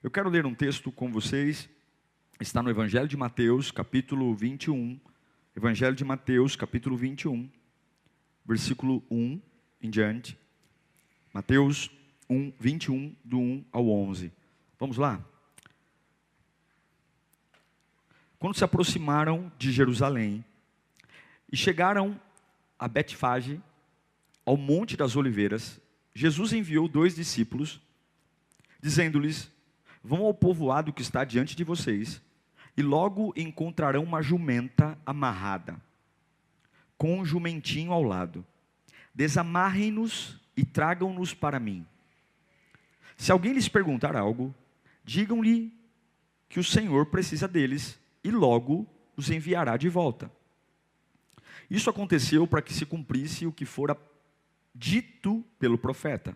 Eu quero ler um texto com vocês, está no Evangelho de Mateus, capítulo 21. Evangelho de Mateus, capítulo 21, versículo 1 em diante. Mateus 1, 21, do 1 ao 11. Vamos lá? Quando se aproximaram de Jerusalém e chegaram a Betfage, ao Monte das Oliveiras, Jesus enviou 2 discípulos, dizendo-lhes: vão ao povoado que está diante de vocês, e logo encontrarão uma jumenta amarrada, com um jumentinho ao lado. Desamarrem-nos e tragam-nos para mim. Se alguém lhes perguntar algo, digam-lhe que o Senhor precisa deles, e logo os enviará de volta. Isso aconteceu para que se cumprisse o que fora dito pelo profeta.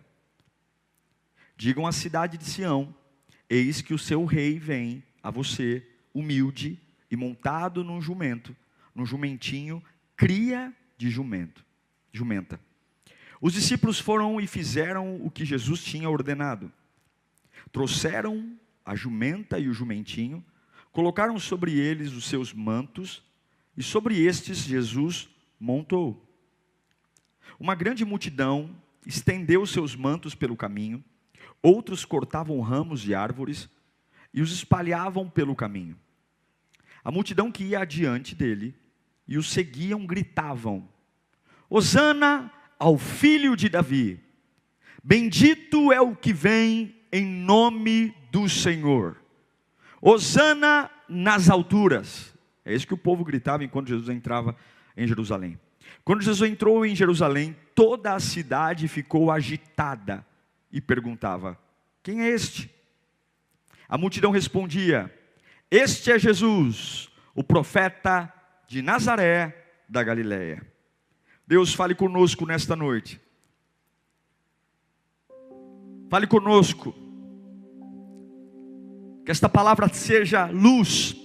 Digam à cidade de Sião: eis que o seu rei vem a você, humilde e montado num jumentinho, cria de jumenta. Os discípulos foram e fizeram o que Jesus tinha ordenado. Trouxeram a jumenta e o jumentinho, colocaram sobre eles os seus mantos, e sobre estes Jesus montou. Uma grande multidão estendeu seus mantos pelo caminho, outros cortavam ramos de árvores e os espalhavam pelo caminho. A multidão que ia adiante dele e o seguiam gritavam: Hosana ao filho de Davi, bendito é o que vem em nome do Senhor, Hosana nas alturas. É isso que o povo gritava enquanto Jesus entrava em Jerusalém. Quando Jesus entrou em Jerusalém, toda a cidade ficou agitada e perguntava: quem é este? A multidão respondia: este é Jesus, o profeta de Nazaré da Galileia. Deus, fale conosco nesta noite. Fale conosco. Que esta palavra seja luz.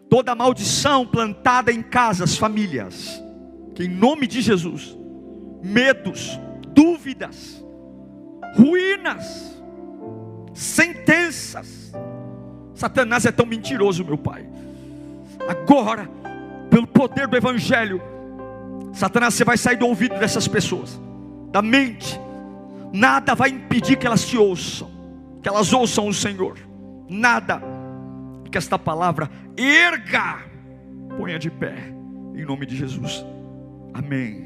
Toda maldição plantada em casas, famílias, que em nome de Jesus, medos, dúvidas, ruínas, sentenças. Satanás é tão mentiroso, meu Pai. Agora, pelo poder do Evangelho, Satanás, você vai sair do ouvido dessas pessoas, da mente. Nada vai impedir que elas te ouçam, que elas ouçam o Senhor. Nada. Que esta palavra erga, ponha de pé, em nome de Jesus. Amém.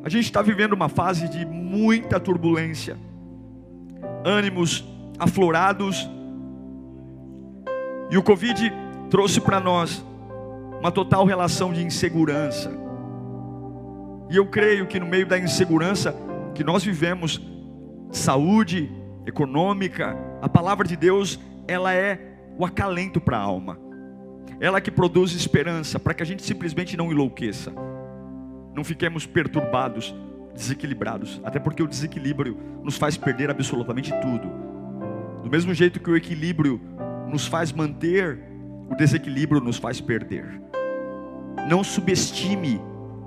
A gente está vivendo uma fase de muita turbulência, ânimos aflorados, e o Covid trouxe para nós uma total relação de insegurança. E eu creio que no meio da insegurança que nós vivemos, saúde econômica, a palavra de Deus, ela é o acalento para a alma. Ela que produz esperança, para que a gente simplesmente não enlouqueça, não fiquemos perturbados, desequilibrados. Até porque o desequilíbrio nos faz perder absolutamente tudo. Do mesmo jeito que o equilíbrio nos faz manter, o desequilíbrio nos faz perder. Não subestime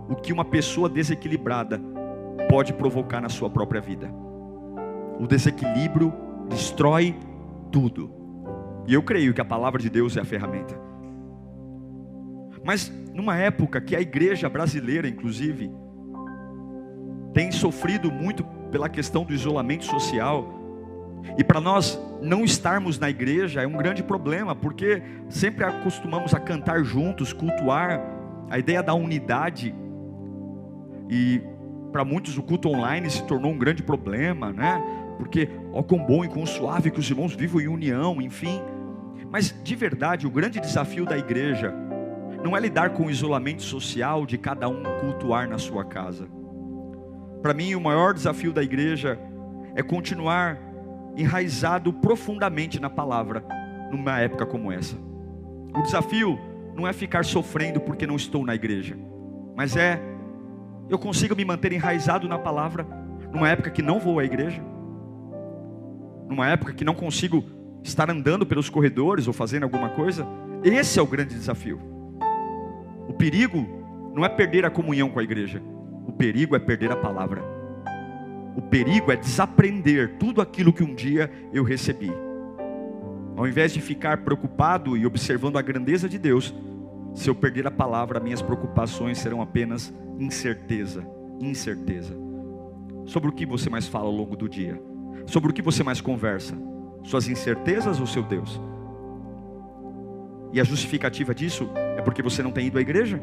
o que uma pessoa desequilibrada pode provocar na sua própria vida. O desequilíbrio destrói tudo. E eu creio que a palavra de Deus é a ferramenta. Mas numa época que a igreja brasileira, inclusive, tem sofrido muito pela questão do isolamento social, e para nós não estarmos na igreja é um grande problema, porque sempre acostumamos a cantar juntos, cultuar, a ideia da unidade, e para muitos o culto online se tornou um grande problema, né? Porque, ó quão bom e quão suave que os irmãos vivam em união, enfim. Mas de verdade, o grande desafio da igreja não é lidar com o isolamento social de cada um cultuar na sua casa. Para mim, o maior desafio da igreja é continuar enraizado profundamente na palavra, numa época como essa. O desafio não é ficar sofrendo porque não estou na igreja, mas eu consigo me manter enraizado na palavra numa época que não vou à igreja, numa época que não consigo estar andando pelos corredores ou fazendo alguma coisa. Esse é o grande desafio. O perigo não é perder a comunhão com a igreja, o perigo é perder a palavra. O perigo é desaprender tudo aquilo que um dia eu recebi. Ao invés de ficar preocupado e observando a grandeza de Deus, se eu perder a palavra, minhas preocupações serão apenas incerteza. Sobre o que você mais fala ao longo do dia? Sobre o que você mais conversa? Suas incertezas ou seu Deus? E a justificativa disso é porque você não tem ido à igreja?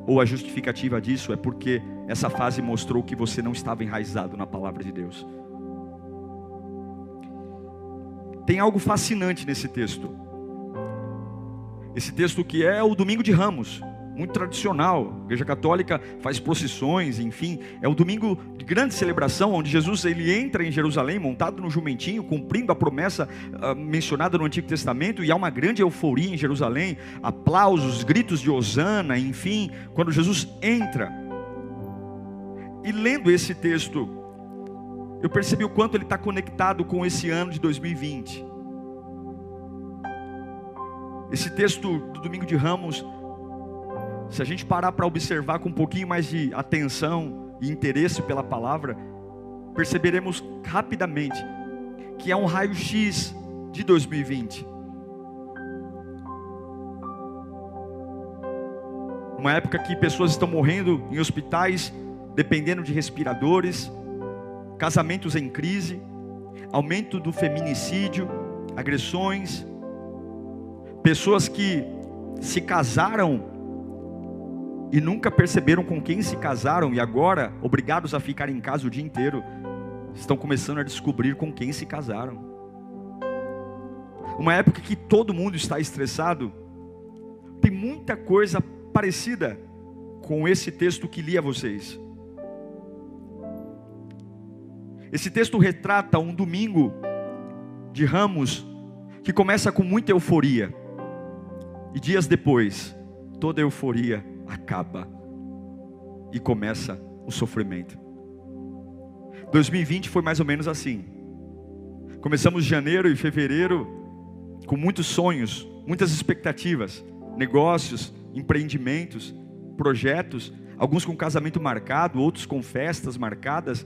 Ou a justificativa disso é porque essa fase mostrou que você não estava enraizado na palavra de Deus? Tem algo fascinante nesse texto. Esse texto que é o Domingo de Ramos, muito tradicional. A Igreja Católica faz procissões, enfim. É o domingo de grande celebração, onde Jesus ele entra em Jerusalém montado no jumentinho, cumprindo a promessa mencionada no Antigo Testamento. E há uma grande euforia em Jerusalém, aplausos, gritos de hosana, enfim, quando Jesus entra. E lendo esse texto, eu percebi o quanto ele está conectado com esse ano de 2020. Esse texto do Domingo de Ramos, se a gente parar para observar com um pouquinho mais de atenção e interesse pela palavra, perceberemos rapidamente que é um raio-x de 2020. Uma época que pessoas estão morrendo em hospitais, dependendo de respiradores, casamentos em crise, aumento do feminicídio, agressões, pessoas que se casaram e nunca perceberam com quem se casaram, e agora, obrigados a ficar em casa o dia inteiro, estão começando a descobrir com quem se casaram. Uma época que todo mundo está estressado. Tem muita coisa parecida com esse texto que li a vocês. Esse texto retrata um domingo de Ramos que começa com muita euforia, e dias depois, toda a euforia acaba e começa o sofrimento. 2020 foi mais ou menos assim. Começamos janeiro e fevereiro com muitos sonhos, muitas expectativas, negócios, empreendimentos, projetos, alguns com casamento marcado, outros com festas marcadas,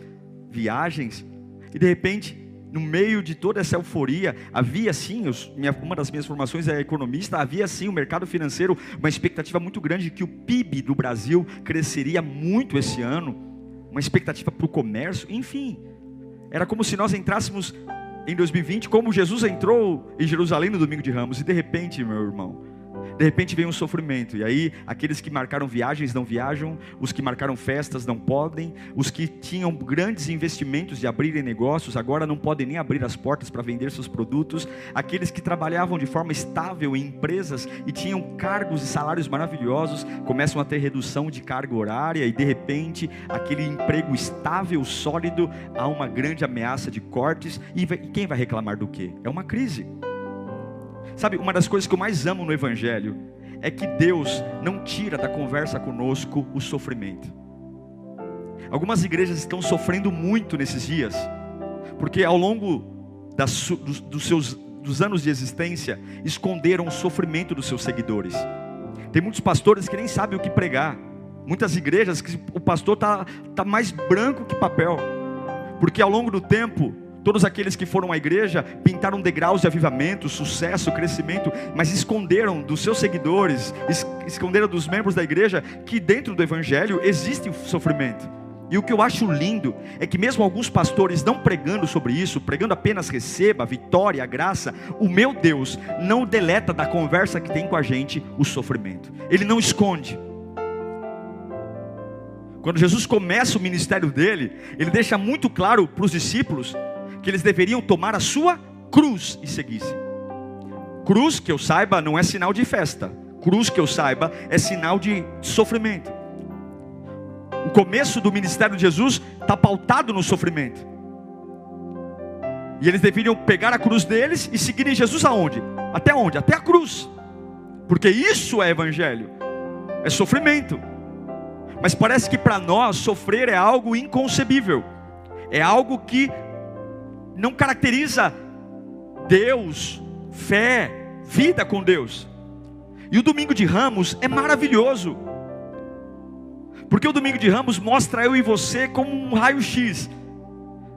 viagens. E de repente, no meio de toda essa euforia, havia sim, uma das minhas formações é economista, havia sim o mercado financeiro, uma expectativa muito grande de que o PIB do Brasil cresceria muito esse ano, uma expectativa para o comércio, enfim. Era como se nós entrássemos em 2020, como Jesus entrou em Jerusalém no Domingo de Ramos, e de repente, meu irmão, de repente vem um sofrimento, e aí aqueles que marcaram viagens não viajam, os que marcaram festas não podem, os que tinham grandes investimentos de abrirem negócios, agora não podem nem abrir as portas para vender seus produtos, aqueles que trabalhavam de forma estável em empresas e tinham cargos e salários maravilhosos, começam a ter redução de carga horária, e de repente, aquele emprego estável, sólido, há uma grande ameaça de cortes, e quem vai reclamar do quê? É uma crise. Sabe, uma das coisas que eu mais amo no Evangelho é que Deus não tira da conversa conosco o sofrimento. Algumas igrejas estão sofrendo muito nesses dias, porque ao longo dos anos de existência, esconderam o sofrimento dos seus seguidores. Tem muitos pastores que nem sabem o que pregar. Muitas igrejas que o pastor tá mais branco que papel, porque ao longo do tempo, todos aqueles que foram à igreja pintaram degraus de avivamento, sucesso, crescimento, mas esconderam dos seus seguidores, esconderam dos membros da igreja que dentro do evangelho existe o sofrimento. E o que eu acho lindo é que mesmo alguns pastores não pregando sobre isso, pregando apenas receba, a vitória, a graça, o meu Deus não deleta da conversa que tem com a gente o sofrimento. Ele não esconde. Quando Jesus começa o ministério dele, ele deixa muito claro para os discípulos que eles deveriam tomar a sua cruz e seguir-se. Cruz, que eu saiba, não é sinal de festa. Cruz, que eu saiba, é sinal de sofrimento. O começo do ministério de Jesus está pautado no sofrimento. E eles deveriam pegar a cruz deles e seguirem Jesus aonde? Até onde? Até a cruz. Porque isso é evangelho. É sofrimento. Mas parece que para nós sofrer é algo inconcebível. É algo que não caracteriza Deus, fé, vida com Deus. E o Domingo de Ramos é maravilhoso, porque o Domingo de Ramos mostra eu e você como um raio-x.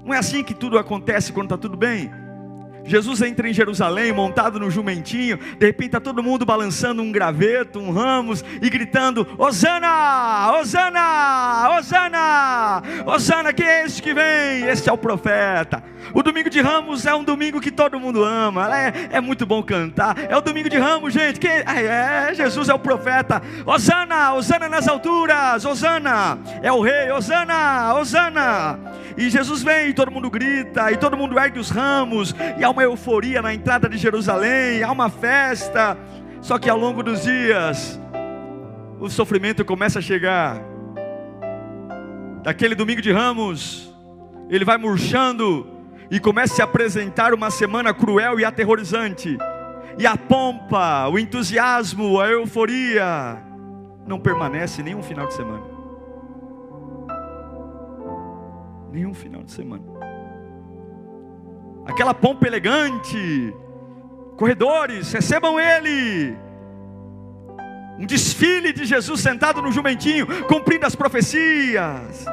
Não é assim que tudo acontece quando está tudo bem? Jesus entra em Jerusalém montado no jumentinho, de repente está todo mundo balançando um graveto, um ramos e gritando: Hosana, Hosana, Hosana, Hosana, quem é esse que vem? Este é o profeta. O domingo de Ramos é um domingo que todo mundo ama, é muito bom cantar. É o domingo de Ramos, gente, Jesus é o profeta. Hosana, Hosana nas alturas, Hosana, é o rei, Hosana, Hosana. E Jesus vem e todo mundo grita, e todo mundo ergue os ramos, e há uma euforia na entrada de Jerusalém, há uma festa. Só que ao longo dos dias, o sofrimento começa a chegar. Daquele domingo de Ramos, ele vai murchando, e começa a se apresentar uma semana cruel e aterrorizante. E a pompa, o entusiasmo, a euforia, não permanece nenhum final de semana. Nenhum final de semana. Aquela pompa elegante, corredores, recebam ele. Um desfile de Jesus sentado no jumentinho, cumprindo as profecias.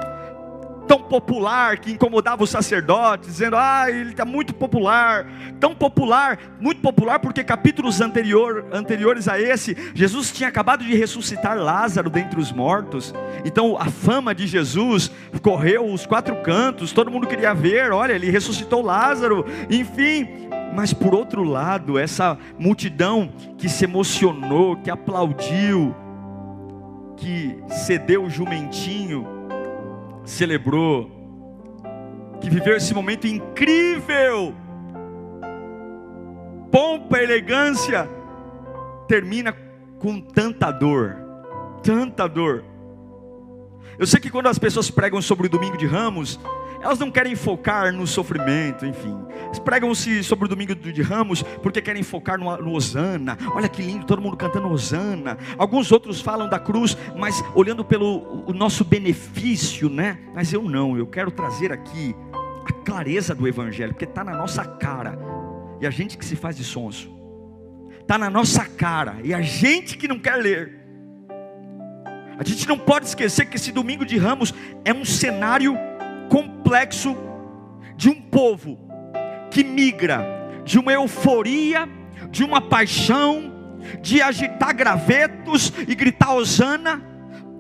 Tão popular que incomodava os sacerdotes, dizendo: ele está muito popular. Tão popular, muito popular, porque capítulos anteriores a esse, Jesus tinha acabado de ressuscitar Lázaro dentre os mortos. Então a fama de Jesus correu os 4 cantos, todo mundo queria ver: olha, ele ressuscitou Lázaro, enfim. Mas por outro lado, essa multidão que se emocionou, que aplaudiu, que cedeu o jumentinho, celebrou, que viveu esse momento incrível, pompa, elegância, termina com tanta dor, tanta dor. Eu sei que quando as pessoas pregam sobre o domingo de Ramos, elas não querem focar no sofrimento, enfim. Pregam-se sobre o domingo de Ramos porque querem focar no Hosana. Olha que lindo, todo mundo cantando Hosana. Alguns outros falam da cruz, mas olhando pelo o nosso benefício, né? Mas eu não, eu quero trazer aqui a clareza do Evangelho, porque está na nossa cara, e a gente que se faz de sonso. Está na nossa cara, e a gente que não quer ler. A gente não pode esquecer que esse domingo de Ramos é um cenário complexo de um povo que migra de uma euforia, de uma paixão, de agitar gravetos e gritar Hosana,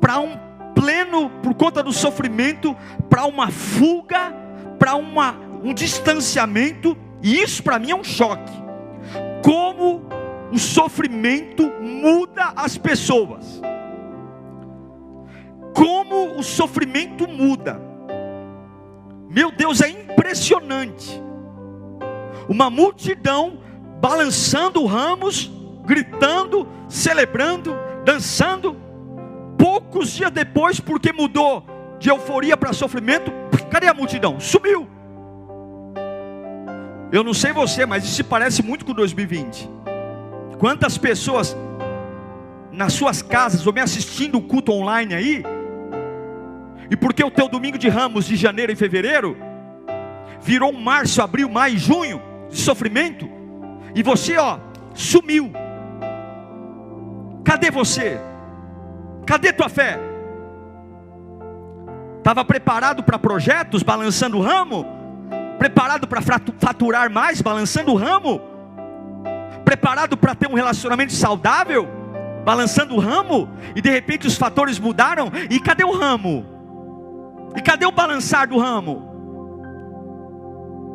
para um pleno, por conta do sofrimento, para uma fuga, para um distanciamento. E isso para mim é um choque. Como o sofrimento muda as pessoas. Como o sofrimento muda. Meu Deus, é impressionante. Uma multidão balançando ramos, gritando, celebrando, dançando. Poucos dias depois, porque mudou de euforia para sofrimento, cadê a multidão? Sumiu. Eu não sei você, mas isso se parece muito com 2020. Quantas pessoas nas suas casas ou me assistindo o culto online aí, e porque o teu domingo de Ramos de janeiro e fevereiro virou um março, abril, maio e junho de sofrimento, e você sumiu. Cadê você? Cadê tua fé? Estava preparado para projetos, balançando o ramo? Preparado para faturar mais, balançando o ramo? Preparado para ter um relacionamento saudável, balançando o ramo? E de repente os fatores mudaram, e cadê o ramo? E cadê o balançar do ramo?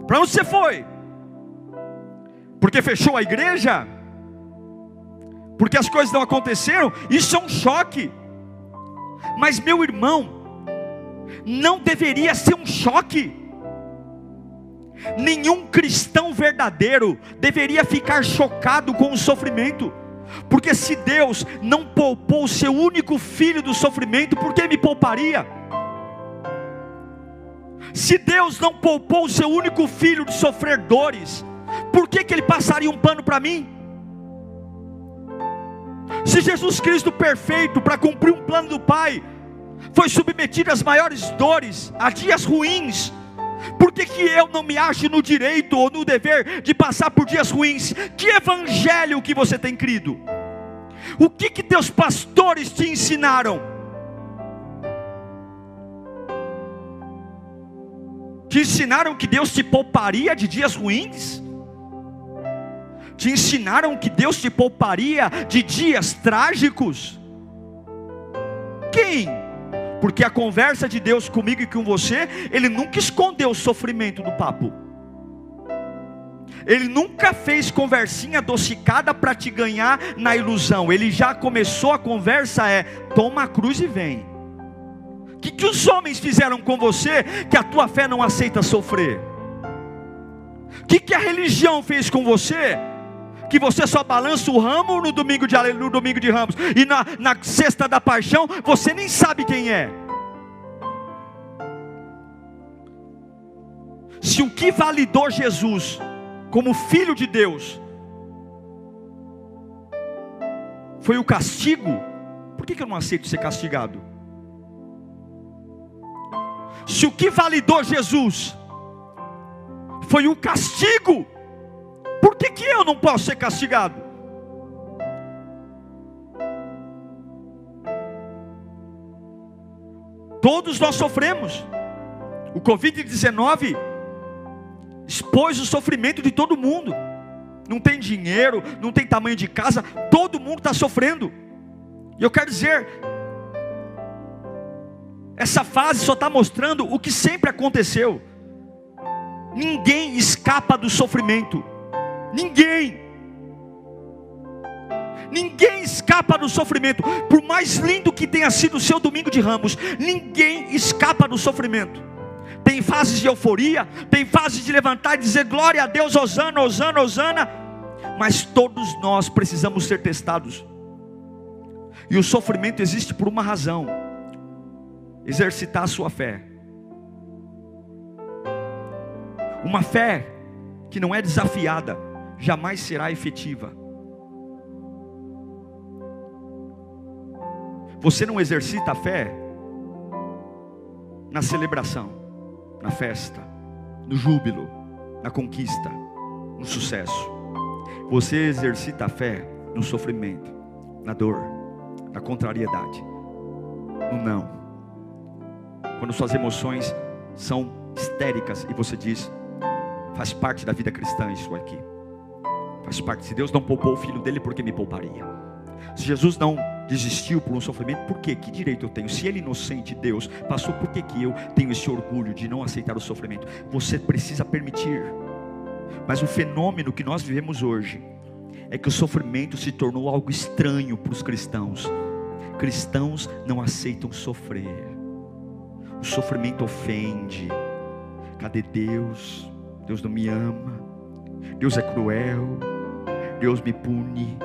Para onde você foi? Porque fechou a igreja? Porque as coisas não aconteceram? Isso é um choque. Mas meu irmão, não deveria ser um choque. Nenhum cristão verdadeiro deveria ficar chocado com o sofrimento. Porque se Deus não poupou o seu único filho do sofrimento, por que me pouparia? Se Deus não poupou o seu único filho de sofrer dores, por que Ele passaria um pano para mim? Se Jesus Cristo perfeito, para cumprir um plano do Pai, foi submetido às maiores dores, a dias ruins, por que eu não me acho no direito ou no dever de passar por dias ruins? Que evangelho que você tem crido? O que teus pastores te ensinaram? Te ensinaram que Deus te pouparia de dias ruins? Te ensinaram que Deus te pouparia de dias trágicos? Quem? Porque a conversa de Deus comigo e com você, Ele nunca escondeu o sofrimento do papo. Ele nunca fez conversinha adocicada para te ganhar na ilusão. Ele já começou a conversa, toma a cruz e vem. O que os homens fizeram com você, que a tua fé não aceita sofrer? O que a religião fez com você, que você só balança o ramo no domingo de Ramos, e na sexta da paixão, você nem sabe quem é? Se o que validou Jesus como Filho de Deus foi o castigo, por que eu não aceito ser castigado? Se o que validou Jesus foi o castigo, por que eu não posso ser castigado? Todos nós sofremos. O Covid-19 expôs o sofrimento de todo mundo. Não tem dinheiro, não tem tamanho de casa, todo mundo está sofrendo. E eu quero dizer, essa fase só está mostrando o que sempre aconteceu. Ninguém escapa do sofrimento. Ninguém escapa do sofrimento. Por mais lindo que tenha sido o seu domingo de Ramos, ninguém escapa do sofrimento. Tem fases de euforia, tem fases de levantar e dizer glória a Deus, hosana, hosana, hosana. Mas todos nós precisamos ser testados. E o sofrimento existe por uma razão: exercitar a sua fé. Uma fé que não é desafiada jamais será efetiva. Você não exercita a fé na celebração, na festa, no júbilo, na conquista, no sucesso. Você exercita a fé no sofrimento, na dor, na contrariedade, no não. Quando suas emoções são histéricas e você diz: faz parte da vida cristã isso aqui. Faz parte. Se Deus não poupou o filho dele, por que me pouparia? Se Jesus não desistiu por um sofrimento, por quê? Que direito eu tenho? Se Ele inocente, Deus, passou, por que eu tenho esse orgulho de não aceitar o sofrimento? Você precisa permitir. Mas o fenômeno que nós vivemos hoje é que o sofrimento se tornou algo estranho para os cristãos. Cristãos não aceitam sofrer. O sofrimento ofende. Cadê Deus? Deus não me ama. Deus é cruel. Deus me pune.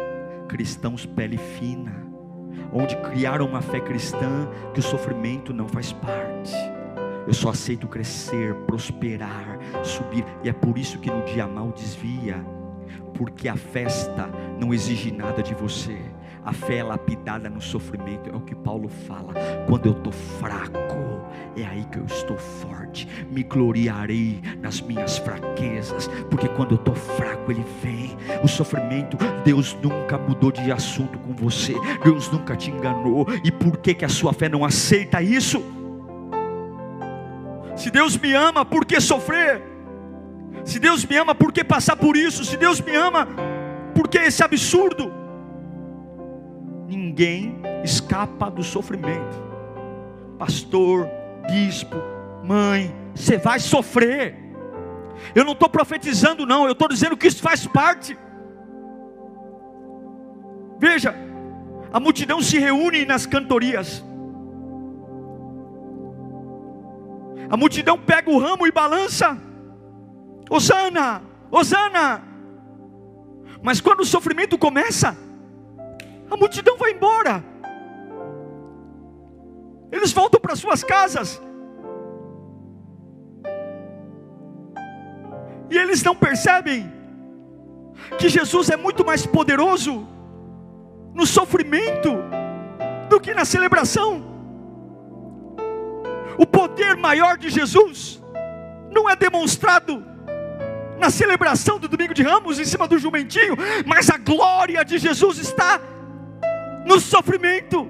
Cristãos pele fina, onde criaram uma fé cristã que o sofrimento não faz parte. Eu só aceito crescer, prosperar, subir. E é por isso que no dia mal desvia. Porque a festa não exige nada de você. A fé é lapidada no sofrimento. É o que Paulo fala: quando eu estou fraco, é aí que eu estou forte. Me gloriarei nas minhas fraquezas, porque quando eu estou fraco Ele vem. O sofrimento, Deus nunca mudou de assunto com você. Deus nunca te enganou. E por que a sua fé não aceita isso? Se Deus me ama, por que sofrer? Se Deus me ama, por que passar por isso? Se Deus me ama, por que esse absurdo? Ninguém escapa do sofrimento. Pastor, bispo, mãe, você vai sofrer. Eu não estou profetizando não, eu estou dizendo que isso faz parte. Veja, a multidão se reúne nas cantorias. A multidão pega o ramo e balança: hosana, hosana. Mas quando o sofrimento começa, a multidão vai embora. Eles voltam para suas casas. E eles não percebem que Jesus é muito mais poderoso no sofrimento do que na celebração. O poder maior de Jesus não é demonstrado na celebração do domingo de Ramos em cima do jumentinho, mas a glória de Jesus está no sofrimento.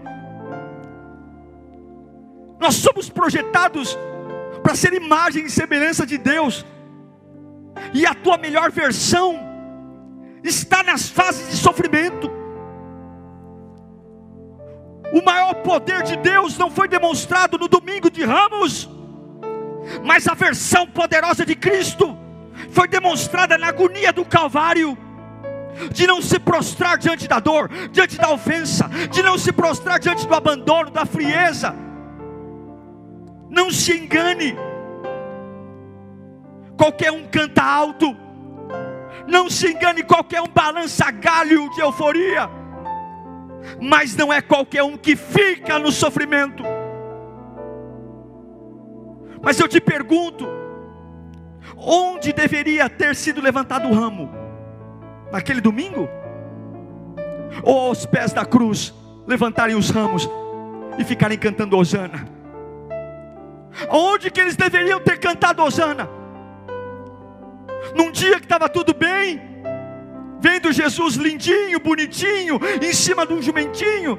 Nós somos projetados para ser imagem e semelhança de Deus. E a tua melhor versão está nas fases de sofrimento. O maior poder de Deus não foi demonstrado no domingo de Ramos, mas a versão poderosa de Cristo foi demonstrada na agonia do Calvário, de não se prostrar diante da dor, diante da ofensa, de não se prostrar diante do abandono, da frieza. Não se engane, qualquer um canta alto, não se engane, qualquer um balança galho de euforia, mas não é qualquer um que fica no sofrimento. Mas eu te pergunto, onde deveria ter sido levantado o ramo? Naquele domingo? Ou aos pés da cruz levantarem os ramos e ficarem cantando Hosana? Onde que eles deveriam ter cantado Hosana? Num dia que estava tudo bem, vendo Jesus lindinho, bonitinho, em cima de um jumentinho?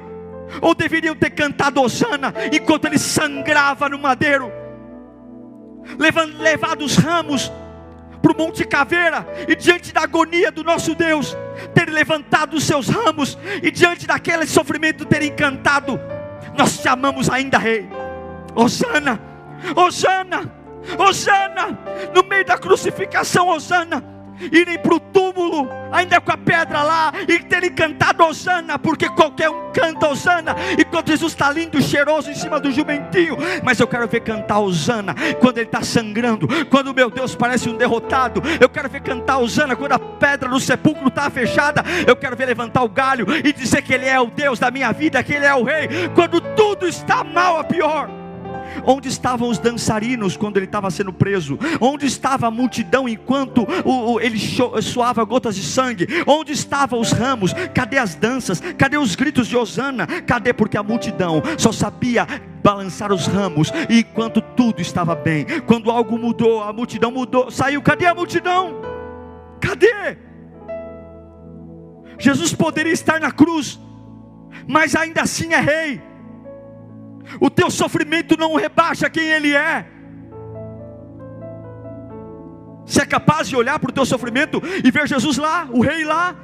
Ou deveriam ter cantado Hosana enquanto ele sangrava no madeiro, levado os ramos para o Monte Caveira, e diante da agonia do nosso Deus, ter levantado os seus ramos, e diante daquele sofrimento terem cantado: nós te amamos ainda, Rei. Hosana, Hosana, Hosana. No meio da crucificação, Hosana. Irem para o túmulo, ainda com a pedra lá, e terem cantado Hosana, porque qualquer um canta Hosana, enquanto Jesus está lindo, cheiroso, em cima do jumentinho. Mas eu quero ver cantar Hosana quando ele está sangrando, quando o meu Deus parece um derrotado. Eu quero ver cantar Hosana quando a pedra no sepulcro está fechada. Eu quero ver levantar o galho e dizer que Ele é o Deus da minha vida, que Ele é o Rei, quando tudo está mal a pior. Onde estavam os dançarinos quando ele estava sendo preso? Onde estava a multidão enquanto ele suava gotas de sangue? Onde estavam os ramos? Cadê as danças? Cadê os gritos de Hosana? Cadê? Porque a multidão só sabia balançar os ramos, e enquanto tudo estava bem, quando algo mudou, a multidão mudou, saiu. Cadê a multidão? Cadê? Jesus poderia estar na cruz, mas ainda assim é Rei. O teu sofrimento não rebaixa quem Ele é. Você é capaz de olhar para o teu sofrimento e ver Jesus lá, o Rei lá?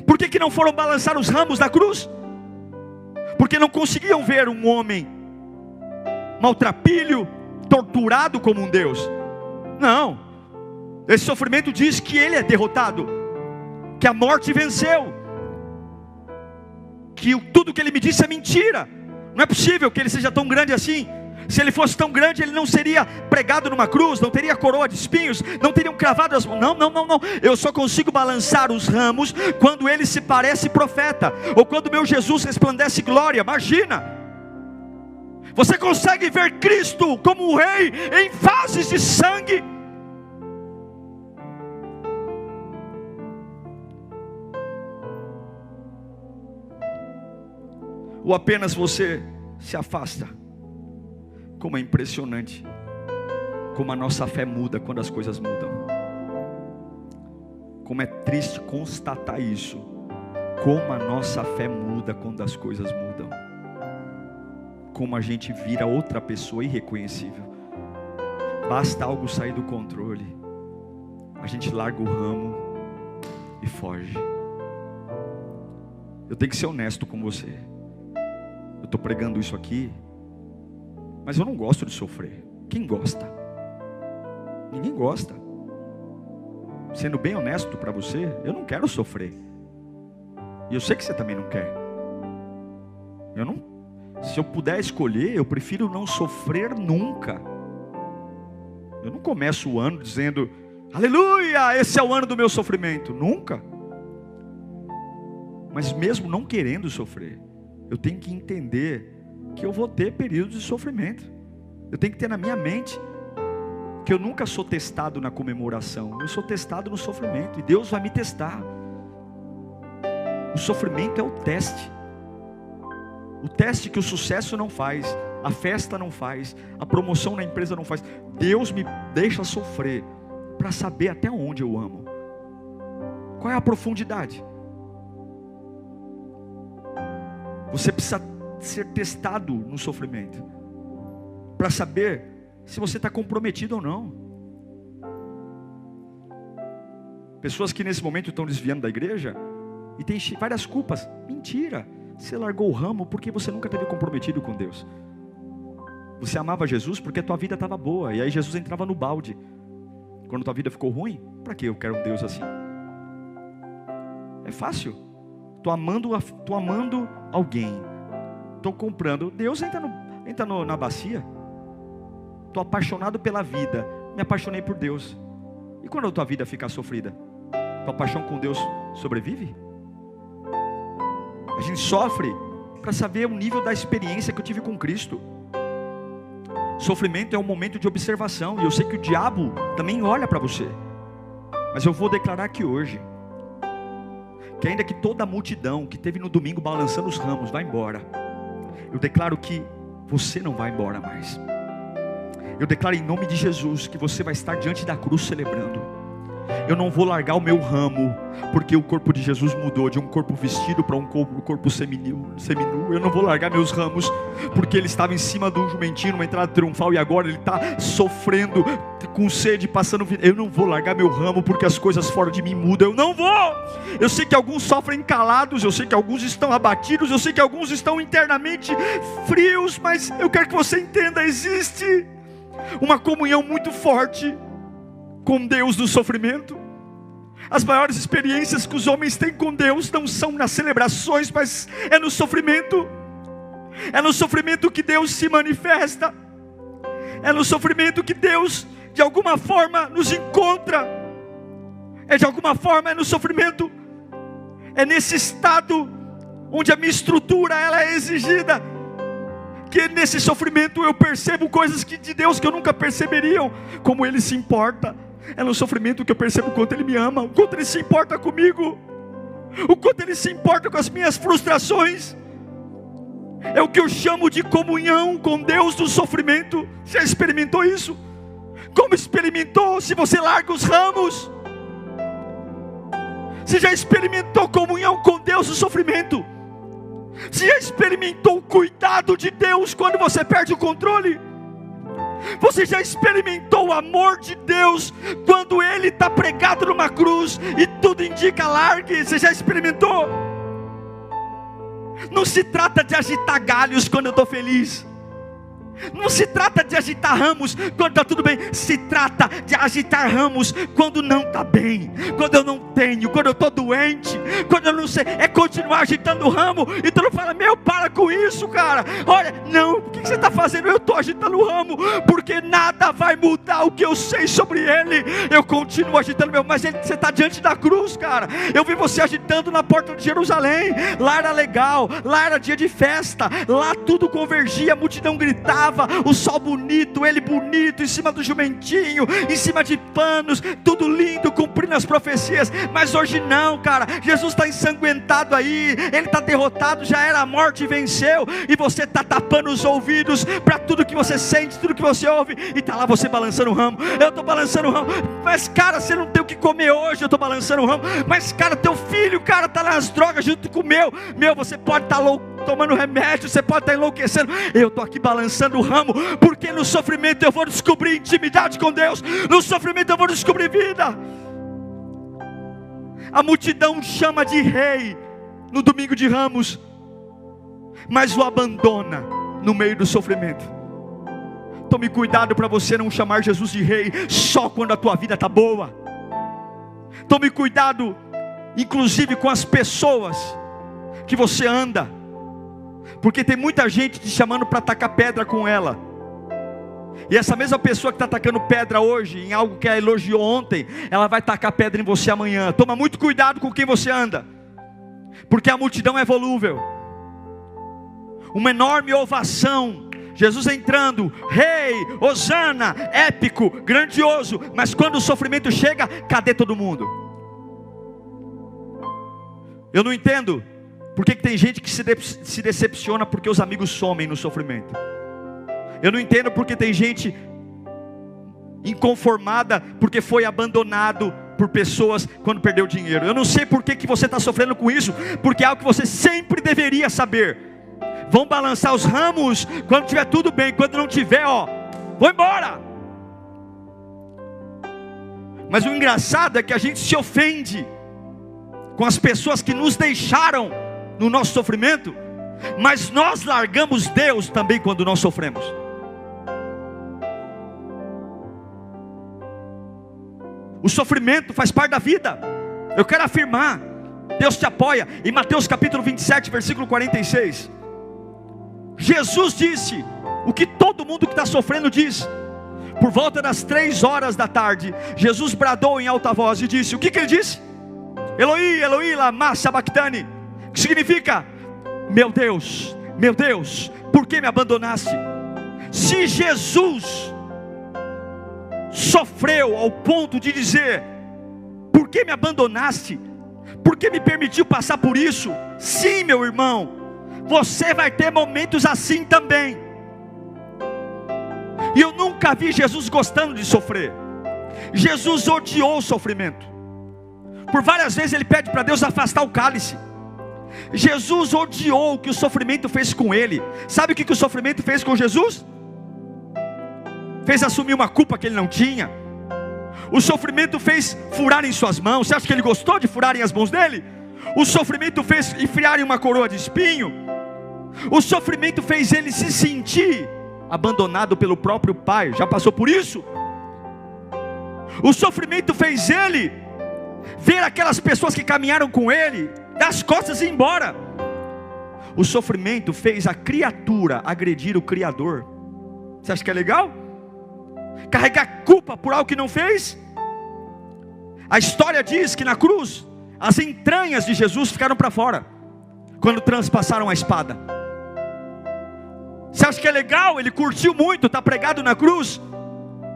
Por que não foram balançar os ramos da cruz? Porque não conseguiam ver um homem maltrapilho, torturado como um Deus. Não, esse sofrimento diz que Ele é derrotado, que a morte venceu, que tudo que Ele me disse é mentira. Não é possível que Ele seja tão grande assim. Se Ele fosse tão grande, Ele não seria pregado numa cruz, não teria coroa de espinhos, não teriam cravado as mãos. Não. Eu só consigo balançar os ramos quando Ele se parece profeta, ou quando meu Jesus resplandece glória. Imagina, você consegue ver Cristo como o Rei em fases de sangue? Ou apenas você se afasta? Como é impressionante como a nossa fé muda quando as coisas mudam. Como é triste constatar isso, como a nossa fé muda quando as coisas mudam. Como a gente vira outra pessoa irreconhecível. Basta algo sair do controle, a gente larga o ramo e foge. Eu tenho que ser honesto com você. Eu estou pregando isso aqui, mas eu não gosto de sofrer. Quem gosta? Ninguém gosta. Sendo bem honesto para você, eu não quero sofrer. E eu sei que você também não quer. Se eu puder escolher, eu prefiro não sofrer nunca. Eu não começo o ano dizendo: aleluia, esse é o ano do meu sofrimento. Nunca. Mas mesmo não querendo sofrer, eu tenho que entender que eu vou ter períodos de sofrimento. Eu tenho que ter na minha mente que eu nunca sou testado na comemoração, eu sou testado no sofrimento, e Deus vai me testar. O sofrimento é o teste que o sucesso não faz, a festa não faz, a promoção na empresa não faz. Deus me deixa sofrer para saber até onde eu amo. Qual é a profundidade? Você precisa ser testado no sofrimento para saber se você está comprometido ou não. Pessoas que nesse momento estão desviando da igreja e tem várias culpas. Mentira, você largou o ramo porque você nunca esteve comprometido com Deus. Você amava Jesus porque a tua vida estava boa, e aí Jesus entrava no balde. Quando a tua vida ficou ruim, para que eu quero um Deus assim? É fácil. Estou amando alguém, estou comprando. Deus entra na bacia. Estou apaixonado pela vida, me apaixonei por Deus. E quando a tua vida ficar sofrida, tua paixão com Deus sobrevive? A gente sofre para saber o nível da experiência que eu tive com Cristo. Sofrimento é um momento de observação, e eu sei que o diabo também olha para você. Mas eu vou declarar aqui hoje, que ainda que toda a multidão que teve no domingo balançando os ramos vá embora, eu declaro que você não vai embora mais. Eu declaro em nome de Jesus que você vai estar diante da cruz celebrando. Eu não vou largar o meu ramo, porque o corpo de Jesus mudou de um corpo vestido para um corpo seminu. Eu não vou largar meus ramos, porque ele estava em cima de um jumentinho numa entrada triunfal, e agora ele está sofrendo com sede, passando vida. Eu não vou largar meu ramo, porque as coisas fora de mim mudam. Eu não vou. Eu sei que alguns sofrem calados, eu sei que alguns estão abatidos, eu sei que alguns estão internamente frios, mas eu quero que você entenda, existe uma comunhão muito forte com Deus no sofrimento. As maiores experiências que os homens têm com Deus não são nas celebrações, mas é no sofrimento. É no sofrimento que Deus se manifesta. É no sofrimento que Deus de alguma forma nos encontra. É no sofrimento. É nesse estado onde a minha estrutura ela é exigida, que nesse sofrimento eu percebo coisas de Deus que eu nunca perceberia, como Ele se importa. É no sofrimento que eu percebo o quanto Ele me ama, o quanto Ele se importa comigo, o quanto Ele se importa com as minhas frustrações. É o que eu chamo de comunhão com Deus no sofrimento. Já experimentou isso? Como experimentou se você larga os ramos? Você já experimentou comunhão com Deus no sofrimento? Você já experimentou o cuidado de Deus quando você perde o controle? Você já experimentou o amor de Deus quando Ele está pregado numa cruz e tudo indica largue? Você já experimentou? Não se trata de agitar galhos quando eu estou feliz. Não se trata de agitar ramos quando está tudo bem. Se trata de agitar ramos quando não está bem, quando eu não tenho, quando eu estou doente, quando eu não sei. É continuar agitando o ramo. E tu não fala, meu, para com isso, cara. Olha, não, o que você está fazendo? Eu estou agitando o ramo, porque nada vai mudar o que eu sei sobre ele. Eu continuo agitando meu. Mas você está diante da cruz, cara. Eu vi você agitando na porta de Jerusalém. Lá era legal, lá era dia de festa, lá tudo convergia, a multidão gritava, o sol bonito, ele bonito, em cima do jumentinho, em cima de panos, tudo lindo, cumprindo as profecias. Mas hoje não, cara. Jesus está ensanguentado aí, ele está derrotado, já era a morte, venceu, e você está tapando os ouvidos para tudo que você sente, tudo que você ouve, e está lá você balançando o ramo. Eu estou balançando o ramo. Mas cara, você não tem o que comer hoje, eu estou balançando o ramo. Mas cara, teu filho, cara, está nas drogas junto com o meu, você pode estar louco tomando remédio, você pode estar enlouquecendo, eu estou aqui balançando o ramo, porque no sofrimento eu vou descobrir intimidade com Deus, no sofrimento eu vou descobrir vida. A multidão chama de rei no domingo de Ramos, mas o abandona no meio do sofrimento. Tome cuidado para você não chamar Jesus de rei só quando a tua vida está boa. Tome cuidado, inclusive com as pessoas que você anda, porque tem muita gente te chamando para tacar pedra com ela. E essa mesma pessoa que está tacando pedra hoje em algo que ela elogiou ontem, ela vai tacar pedra em você amanhã. Toma muito cuidado com quem você anda, porque a multidão é volúvel. Uma enorme ovação, Jesus entrando, rei, hosana, épico, grandioso. Mas quando o sofrimento chega, cadê todo mundo? Eu não entendo por que tem gente que se decepciona porque os amigos somem no sofrimento. Eu não entendo porque tem gente inconformada porque foi abandonado por pessoas quando perdeu dinheiro. Eu não sei por que você está sofrendo com isso, porque é algo que você sempre deveria saber. Vão balançar os ramos quando tiver tudo bem, quando não tiver, vou embora. Mas o engraçado é que a gente se ofende com as pessoas que nos deixaram no nosso sofrimento, mas nós largamos Deus também quando nós sofremos. O sofrimento faz parte da vida. Eu quero afirmar, Deus te apoia. Em Mateus capítulo 27, versículo 46, Jesus disse o que todo mundo que está sofrendo diz. Por volta das 3 horas da tarde, Jesus bradou em alta voz e disse, o que ele disse? Eloi, Eloi, lama sabachthani, que significa, meu Deus, por que me abandonaste? Se Jesus sofreu ao ponto de dizer, por que me abandonaste? Por que me permitiu passar por isso? Sim, meu irmão, você vai ter momentos assim também. E eu nunca vi Jesus gostando de sofrer. Jesus odiou o sofrimento. Por várias vezes ele pede para Deus afastar o cálice. Jesus odiou o que o sofrimento fez com ele. Sabe o que o sofrimento fez com Jesus? Fez assumir uma culpa que ele não tinha. O sofrimento fez furarem suas mãos. Você acha que ele gostou de furarem as mãos dele? O sofrimento fez enfiarem uma coroa de espinho. O sofrimento fez ele se sentir abandonado pelo próprio pai. Já passou por isso? O sofrimento fez ele ver aquelas pessoas que caminharam com ele dar as costas e ir embora. O sofrimento fez a criatura agredir o Criador. Você acha que é legal? Carregar culpa por algo que não fez? A história diz que na cruz as entranhas de Jesus ficaram para fora quando transpassaram a espada. Você acha que é legal? Ele curtiu muito estar pregado na cruz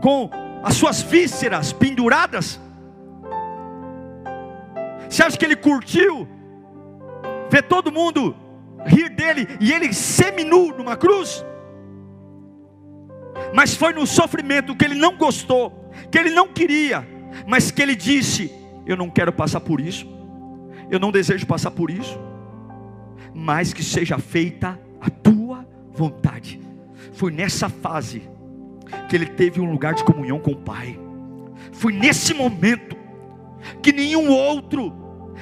com as suas vísceras penduradas. Você acha que ele curtiu ver todo mundo rir dele e ele seminu numa cruz? Mas foi no sofrimento que ele não gostou, que ele não queria, mas que ele disse, eu não quero passar por isso, eu não desejo passar por isso, mas que seja feita a tua vontade. Foi nessa fase que ele teve um lugar de comunhão com o Pai. Foi nesse momento que nenhum outro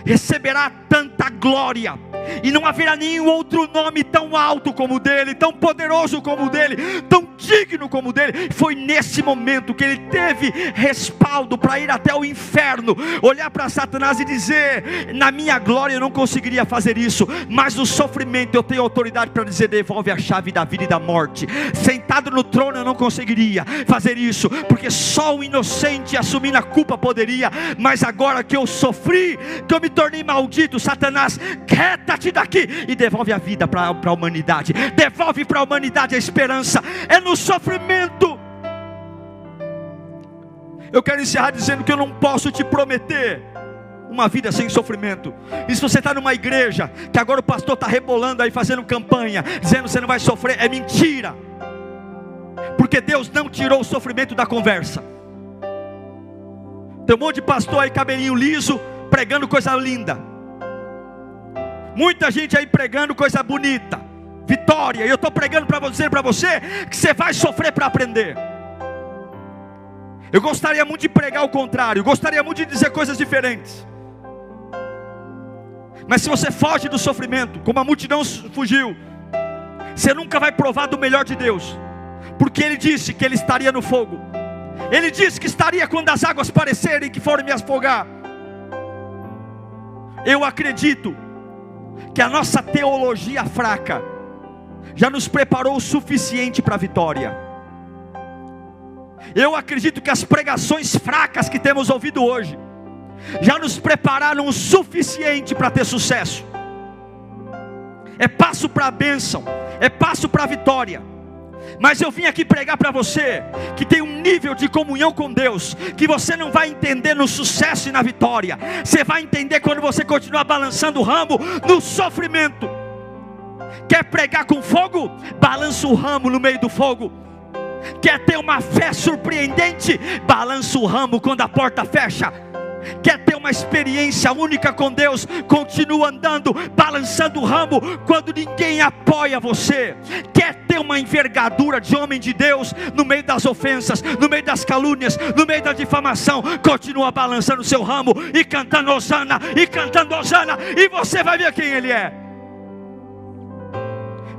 receberá tanta glória, e não haverá nenhum outro nome tão alto como o dele, tão poderoso como o dele, tão digno como o dele. Foi nesse momento que ele teve respaldo para ir até o inferno, olhar para Satanás e dizer, na minha glória eu não conseguiria fazer isso, mas no sofrimento eu tenho autoridade para dizer, devolve a chave da vida e da morte. Sentado no trono eu não conseguiria fazer isso, porque só o inocente assumindo a culpa poderia, mas agora que eu sofri, que eu me tornei maldito, Satanás, quieta-te daqui e devolve a vida para a humanidade, devolve para a humanidade a esperança. É no sofrimento. Eu quero encerrar dizendo que eu não posso te prometer uma vida sem sofrimento. E se você está numa igreja que agora o pastor está rebolando aí, fazendo campanha, dizendo que você não vai sofrer, é mentira, porque Deus não tirou o sofrimento da conversa. Tem um monte de pastor aí, cabelinho liso, pregando coisa linda, muita gente aí pregando coisa bonita, vitória, e eu estou pregando para você que você vai sofrer para aprender. Eu gostaria muito de pregar o contrário, gostaria muito de dizer coisas diferentes, mas se você foge do sofrimento, como a multidão fugiu, você nunca vai provar do melhor de Deus, porque Ele disse que Ele estaria no fogo, Ele disse que estaria quando as águas parecerem que forem me afogar. Eu acredito que a nossa teologia fraca já nos preparou o suficiente para a vitória. Eu acredito que as pregações fracas que temos ouvido hoje já nos prepararam o suficiente para ter sucesso. É passo para a bênção, é passo para a vitória. Mas eu vim aqui pregar para você que tem um nível de comunhão com Deus que você não vai entender no sucesso e na vitória. Você vai entender quando você continuar balançando o ramo no sofrimento. Quer pregar com fogo? Balança o ramo no meio do fogo. Quer ter uma fé surpreendente? Balança o ramo quando a porta fecha. Quer ter uma experiência única com Deus? Continua andando, balançando o ramo quando ninguém apoia você. Quer ter uma envergadura de homem de Deus no meio das ofensas, no meio das calúnias, no meio da difamação? Continua balançando o seu ramo e cantando Hosana, e você vai ver quem Ele é.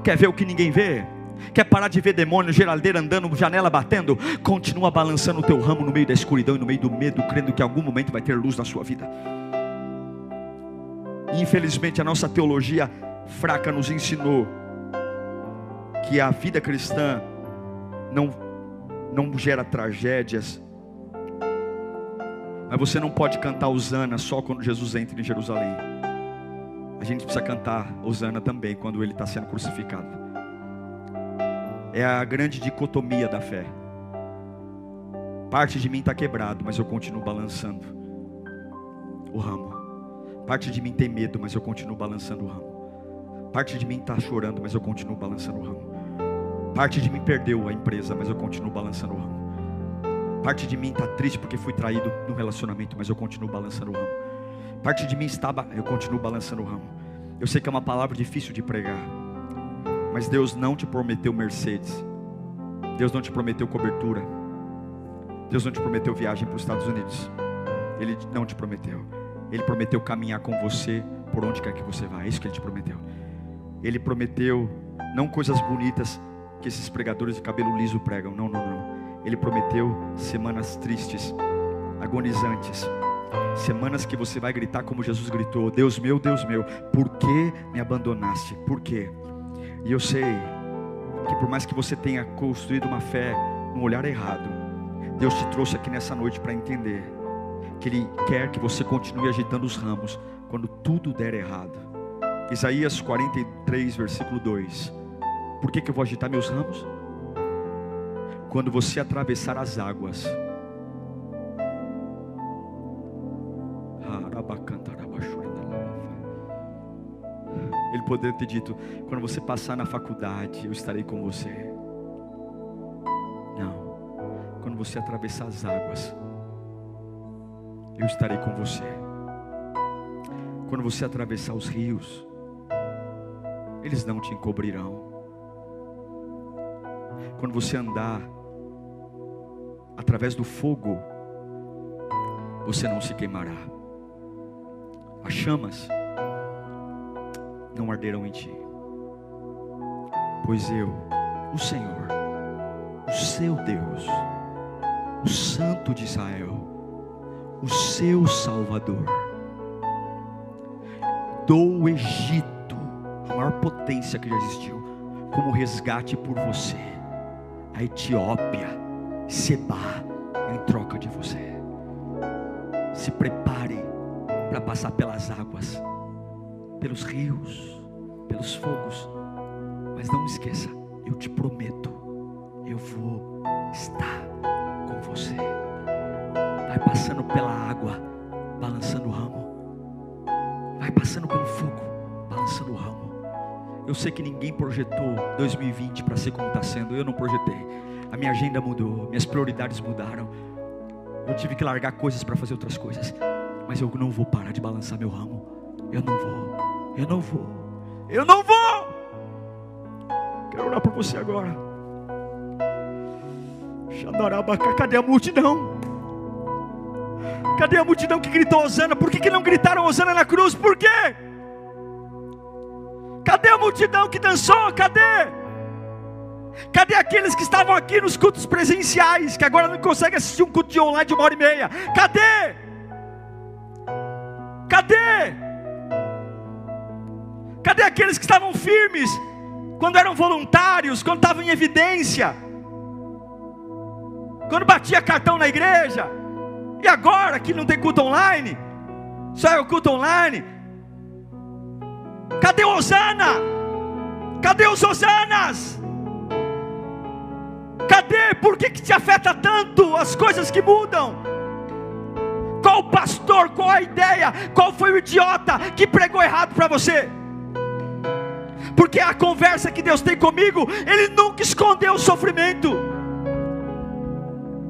Quer ver o que ninguém vê? Quer parar de ver demônio, geladeira andando, janela batendo? Continua balançando o teu ramo no meio da escuridão e no meio do medo, crendo que em algum momento vai ter luz na sua vida. Infelizmente a nossa teologia fraca nos ensinou que a vida cristã não gera tragédias. Mas você não pode cantar Hosana só quando Jesus entra em Jerusalém. A gente precisa cantar Hosana também quando Ele está sendo crucificado. É a grande dicotomia da fé. Parte de mim está quebrado, mas eu continuo balançando o ramo. Parte de mim tem medo, mas eu continuo balançando o ramo. Parte de mim está chorando, mas eu continuo balançando o ramo. Parte de mim perdeu a empresa, mas eu continuo balançando o ramo. Parte de mim está triste porque fui traído no relacionamento, mas eu continuo balançando o ramo. Parte de mim estava, eu continuo balançando o ramo. Eu sei que é uma palavra difícil de pregar, mas Deus não te prometeu Mercedes. Deus não te prometeu cobertura. Deus não te prometeu viagem para os Estados Unidos. Ele não te prometeu. Ele prometeu caminhar com você por onde quer que você vá. É isso que Ele te prometeu. Ele prometeu não coisas bonitas que esses pregadores de cabelo liso pregam. Não. Ele prometeu semanas tristes, agonizantes, semanas que você vai gritar como Jesus gritou: Deus meu, por que me abandonaste? Por quê? E eu sei que por mais que você tenha construído uma fé no olhar errado, Deus te trouxe aqui nessa noite para entender que Ele quer que você continue agitando os ramos quando tudo der errado. Isaías 43, versículo 2. Por que eu vou agitar meus ramos? Quando você atravessar as águas. Ele poderia ter dito: quando você passar na faculdade, eu estarei com você. Não. Quando você atravessar as águas, eu estarei com você. Quando você atravessar os rios, eles não te encobrirão. Quando você andar através do fogo, você não se queimará. As chamas não arderão em ti, pois eu, o Senhor, o seu Deus, o Santo de Israel, o seu Salvador, dou o Egito, a maior potência que já existiu, como resgate por você. A Etiópia, Seba, em troca de você. Se prepare para passar pelas águas, pelos rios, pelos fogos. Mas não esqueça, eu te prometo, eu vou estar com você. Vai passando pela água, balançando o ramo. Vai passando pelo fogo, balançando o ramo. Eu sei que ninguém projetou 2020 para ser como está sendo. Eu não projetei. A minha agenda mudou, minhas prioridades mudaram. Eu tive que largar coisas para fazer outras coisas. Mas eu não vou parar de balançar meu ramo. Eu não vou. Quero orar por você agora. Cadê a multidão? Cadê a multidão que gritou Hosana? Por que não gritaram Hosana na cruz? Por quê? Cadê a multidão que dançou? Cadê? Cadê aqueles que estavam aqui nos cultos presenciais, que agora não conseguem assistir um culto de online de 1h30? Cadê? Cadê aqueles que estavam firmes, quando eram voluntários, quando estavam em evidência, quando batia cartão na igreja? E agora que não tem culto online, só é o culto online? Cadê o Hosana? Cadê os Hosanas? Cadê? Por que te afeta tanto as coisas que mudam? Qual o pastor, qual a ideia, qual foi o idiota que pregou errado para você? Porque a conversa que Deus tem comigo, Ele nunca escondeu o sofrimento.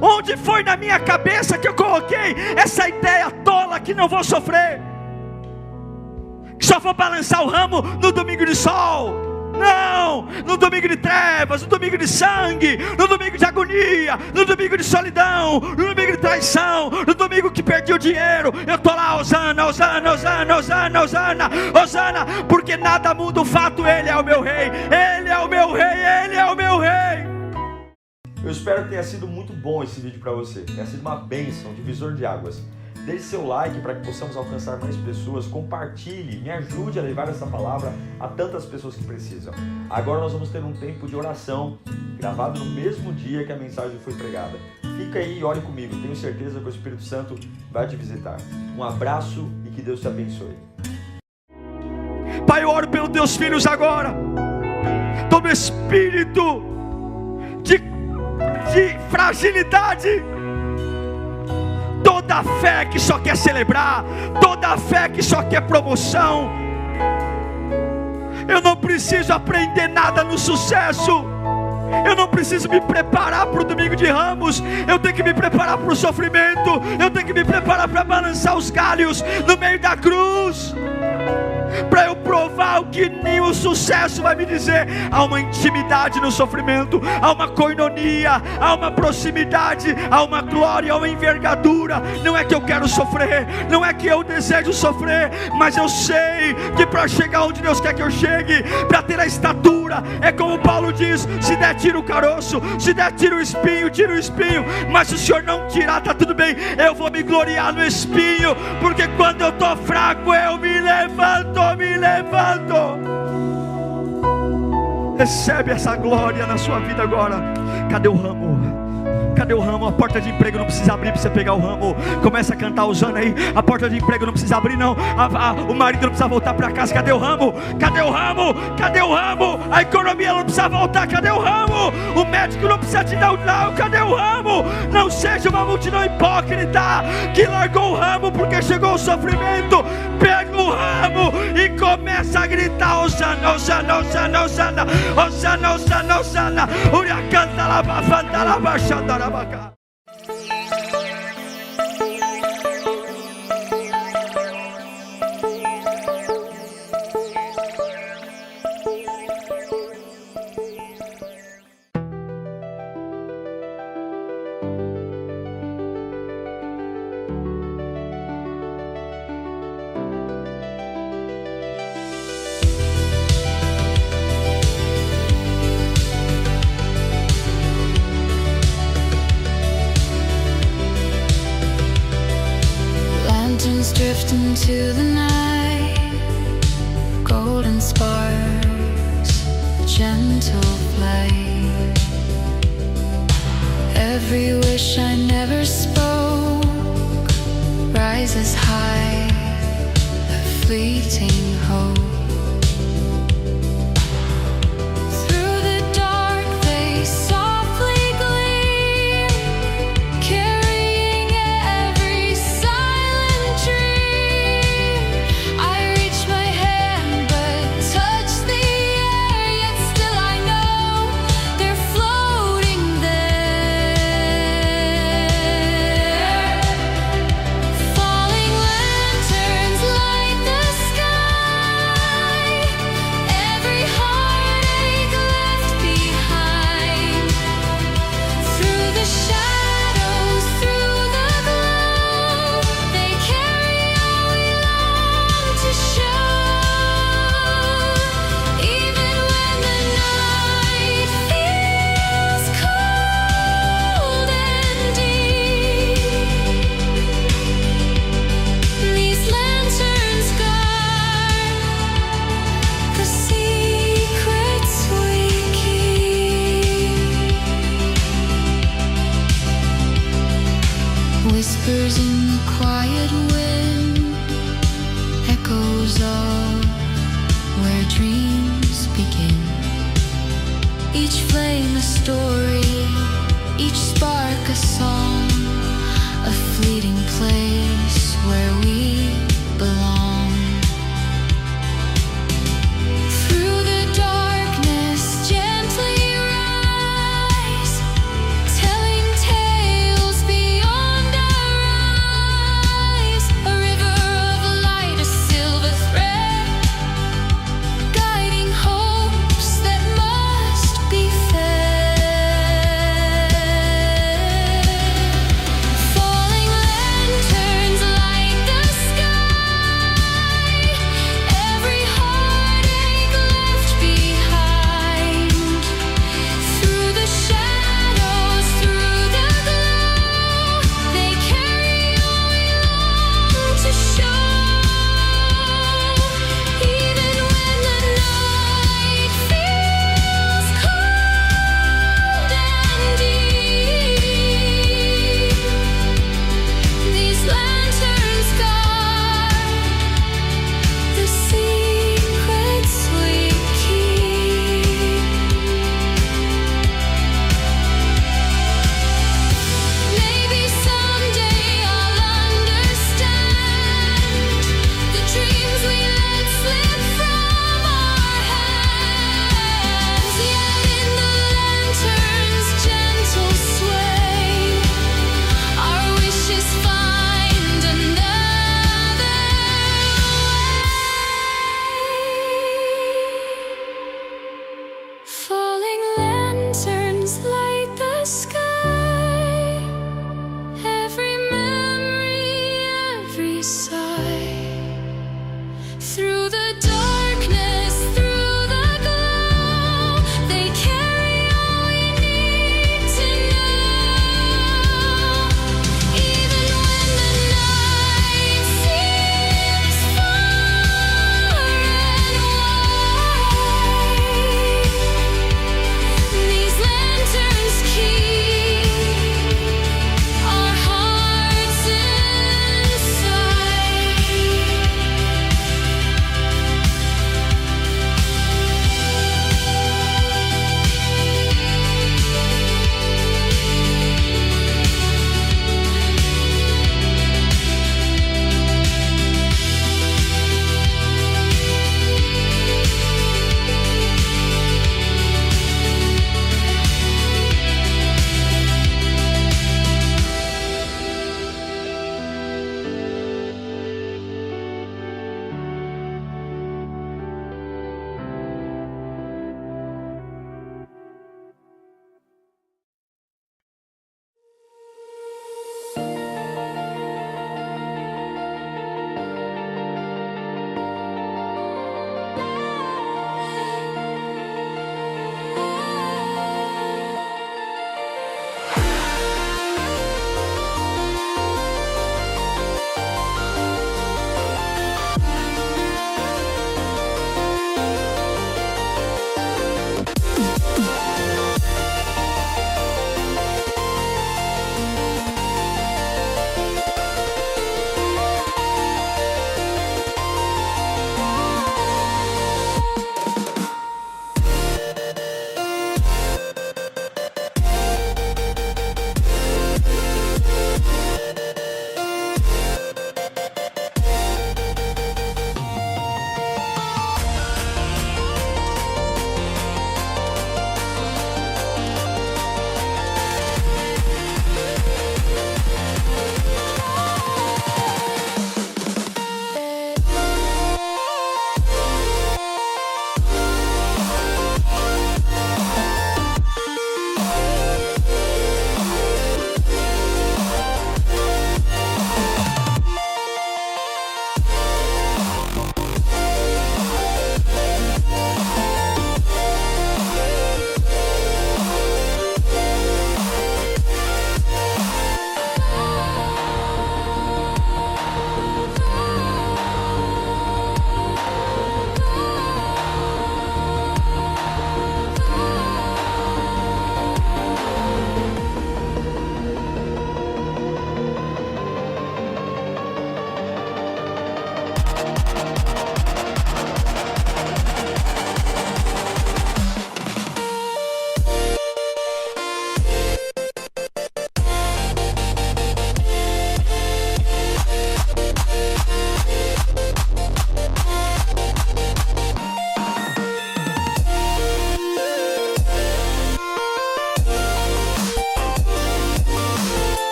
Onde foi na minha cabeça que eu coloquei essa ideia tola que não vou sofrer, que só vou balançar o ramo no domingo de sol? Não, no domingo de trevas, no domingo de sangue, no domingo de agonia, no domingo de solidão, no domingo de traição, no domingo que perdi o dinheiro, eu estou lá, Hosana, Hosana, Hosana, Hosana, Hosana, Hosana, porque nada muda o fato, Ele é o meu rei, Ele é o meu rei, Ele é o meu rei. Eu espero que tenha sido muito bom esse vídeo para você, tenha sido uma bênção, divisor de águas. Deixe seu like para que possamos alcançar mais pessoas, compartilhe, me ajude a levar essa palavra a tantas pessoas que precisam. Agora nós vamos ter um tempo de oração, gravado no mesmo dia que a mensagem foi pregada. Fica aí e ore comigo, tenho certeza que o Espírito Santo vai te visitar. Um abraço e que Deus te abençoe. Pai, eu oro pelos teus filhos agora, todo espírito de fragilidade, toda fé que só quer celebrar, toda fé que só quer promoção. Eu não preciso aprender nada no sucesso, eu não preciso me preparar para o domingo de Ramos, eu tenho que me preparar para o sofrimento, eu tenho que me preparar para balançar os galhos no meio da cruz, para eu provar o que nenhum sucesso vai me dizer. Há uma intimidade no sofrimento, há uma koinonia, há uma proximidade, há uma glória, há uma envergadura. Não é que eu quero sofrer, não é que eu desejo sofrer, mas eu sei que para chegar onde Deus quer que eu chegue, para ter a estatura, é como Paulo diz: se der tira o caroço, se der tira o espinho, mas se o Senhor não tirar, está tudo bem, eu vou me gloriar no espinho, porque quando eu estou fraco eu me levanto. Recebe essa glória na sua vida agora. Cadê o ramo? Cadê o ramo? A porta de emprego não precisa abrir para você pegar o ramo. Começa a cantar usando aí. A porta de emprego não precisa abrir não. O marido não precisa voltar para casa. Cadê o ramo? Cadê o ramo? Cadê o ramo? A economia não precisa voltar. Cadê o ramo? O médico não precisa te dar o não. Cadê o ramo? Não seja uma multidão hipócrita que largou o ramo porque chegou o sofrimento. Pega o ramo e começa a gritar: Hosana, Hosana, Hosana, Hosana, Hosana, Hosana, Hosana. Uriacanta labafanda labachanda. Drift into the night, golden sparks, gentle flight. Every wish I never spoke rises high, a fleeting hope. Whispers in the quiet wind, echoes of where dreams begin. Each flame a story, each spark a song, a fleeting place where we